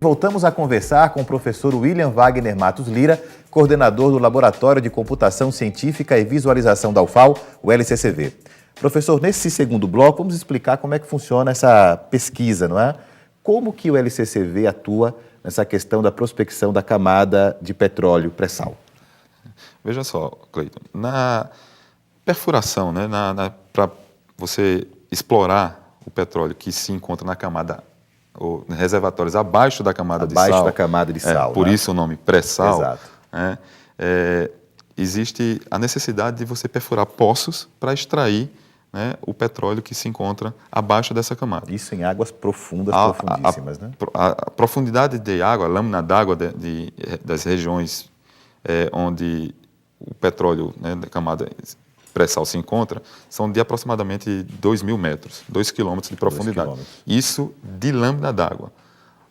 Voltamos a conversar com o professor William Wagner Matos Lira, coordenador do Laboratório de Computação Científica e Visualização da UFAL, o LCCV. Professor, nesse segundo bloco, vamos explicar como é que funciona essa pesquisa, não é? Como que o LCCV atua nessa questão da prospecção da camada de petróleo pré-sal? Veja só, Cleiton, na perfuração, né, para você explorar o petróleo que se encontra na camada, ou reservatórios abaixo da camada de sal. Abaixo da camada de sal. Por isso o nome pré-sal. Exato. Existe a necessidade de você perfurar poços para extrair, né, o petróleo que se encontra abaixo dessa camada. Isso em águas profundas, profundíssimas, né? A profundidade de água, a lâmina d'água das regiões onde o petróleo, né, da camada pré-sal se encontra, são de aproximadamente 2.000 metros, 2 quilômetros de profundidade. Isso de lâmina d'água.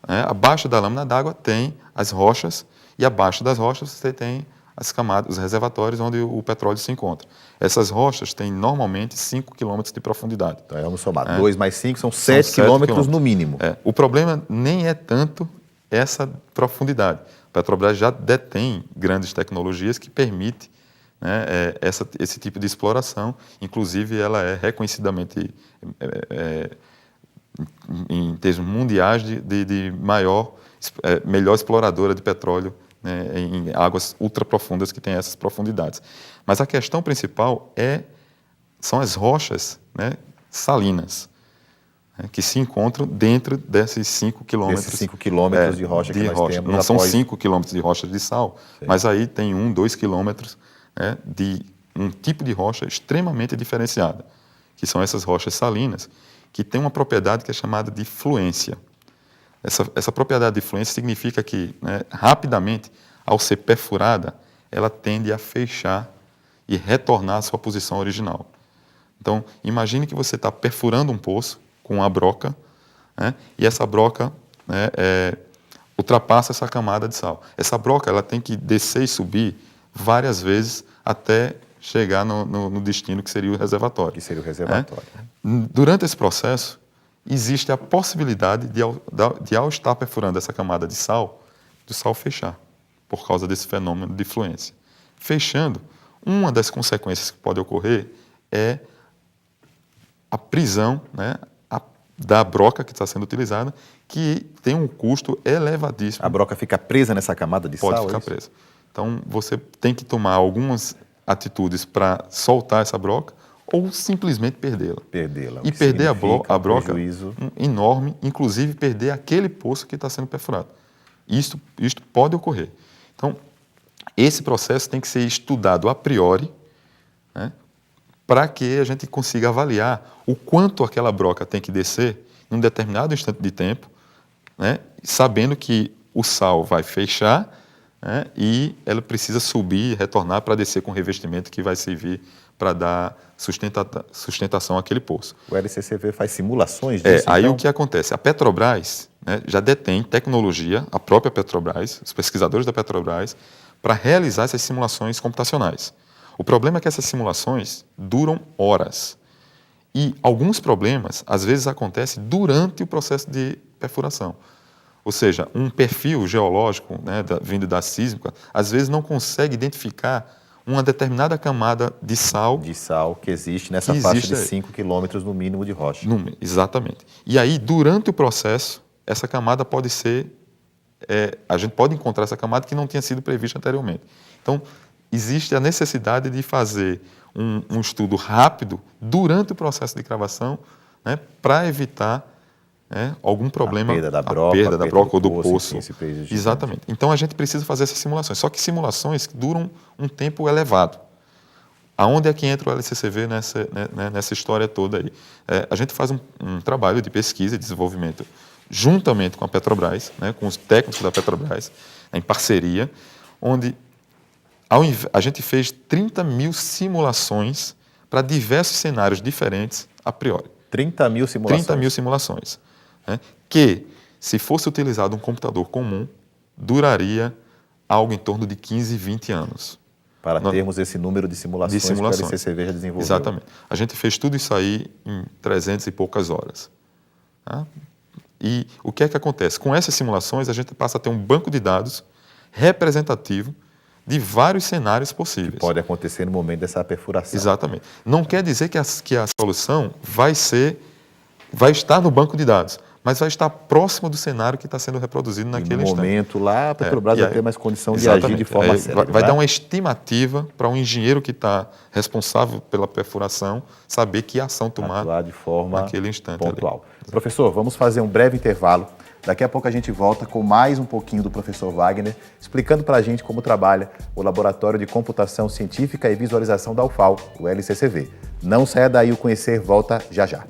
Abaixo da lâmina d'água tem as rochas, e abaixo das rochas você tem as camadas, os reservatórios onde o petróleo se encontra. Essas rochas têm normalmente 5 quilômetros de profundidade. Então vamos somar, 2 mais 5 são 7 quilômetros no mínimo. O problema nem é tanto essa profundidade. A Petrobras já detém grandes tecnologias que permitem, né, esse tipo de exploração. Inclusive, ela é reconhecidamente, em termos mundiais, de melhor exploradora de petróleo, né, em águas ultraprofundas que têm essas profundidades. Mas a questão principal são as rochas, né, salinas, né, que se encontram dentro desses 5 quilômetros. Desses 5 quilômetros de rocha que nós temos. Não são 5 quilômetros de rocha de sal, mas aí tem 1, 2 quilômetros, né, de um tipo de rocha extremamente diferenciada, que são essas rochas salinas, que tem uma propriedade que é chamada de fluência. Essa propriedade de fluência significa que, né, rapidamente, ao ser perfurada, ela tende a fechar e retornar à sua posição original. Então, imagine que você está perfurando um poço com uma broca, né, e essa broca, né, ultrapassa essa camada de sal. Essa broca ela tem que descer e subir várias vezes até chegar no destino que seria o reservatório. Que seria o reservatório. Durante esse processo, existe a possibilidade de ao estar perfurando essa camada de sal, do sal fechar, por causa desse fenômeno de fluência. Fechando, uma das consequências que pode ocorrer é a prisão, né, da broca que está sendo utilizada, que tem um custo elevadíssimo. A broca fica presa nessa camada de sal? Pode ficar presa. Então, você tem que tomar algumas atitudes para soltar essa broca, ou simplesmente perdê-la. E perder a broca enorme, inclusive perder aquele poço que está sendo perfurado. Isto pode ocorrer. Então, esse processo tem que ser estudado a priori, né, para que a gente consiga avaliar o quanto aquela broca tem que descer em um determinado instante de tempo, né, sabendo que o sal vai fechar, né, e ela precisa subir e retornar para descer com o revestimento que vai servir para dar sustentação àquele poço. O LCCV faz simulações disso? Aí então? O que acontece? A Petrobras, né, já detém tecnologia, a própria Petrobras, os pesquisadores da Petrobras, para realizar essas simulações computacionais. O problema é que essas simulações duram horas. E alguns problemas, às vezes, acontecem durante o processo de perfuração. Ou seja, um perfil geológico, né, vindo da sísmica, às vezes não consegue identificar uma determinada camada de sal. De sal que existe nessa faixa de 5 quilômetros no mínimo de rocha. Exatamente. E aí, durante o processo, essa camada pode ser... a gente pode encontrar essa camada que não tinha sido prevista anteriormente. Então, existe a necessidade de fazer um estudo rápido durante o processo de cravação, né, para evitar, né, algum problema, a perda da broca ou do poço. Exatamente. Então a gente precisa fazer essas simulações. Só que simulações que duram um tempo elevado. Aonde é que entra o LCCV nessa história toda aí? A gente faz um trabalho de pesquisa e desenvolvimento juntamente com a Petrobras, né, com os técnicos da Petrobras, em parceria, onde a gente fez 30.000 simulações para diversos cenários diferentes a priori. 30.000 simulações? 30.000 simulações. Né, que, se fosse utilizado um computador comum, duraria algo em torno de 15, 20 anos. Para termos esse número de simulações que o LCCV já desenvolveu. Exatamente. A gente fez tudo isso aí em 300 e poucas horas. Tá? E o que é que acontece? Com essas simulações, a gente passa a ter um banco de dados representativo de vários cenários possíveis. Pode acontecer no momento dessa perfuração. Exatamente. Não quer dizer que a solução vai estar no banco de dados, mas vai estar próximo do cenário que está sendo reproduzido naquele instante. No momento lá, a Petrobras vai ter mais condição de exatamente, agir de forma célere. Vai dar uma estimativa para um engenheiro que está responsável pela perfuração saber que ação tomar atuar de forma naquele instante pontual. Professor, vamos fazer um breve intervalo. Daqui a pouco a gente volta com mais um pouquinho do professor Wagner, explicando para a gente como trabalha o Laboratório de Computação Científica e Visualização da UFAL, o LCCV. Não saia daí, o Conhecer volta já já.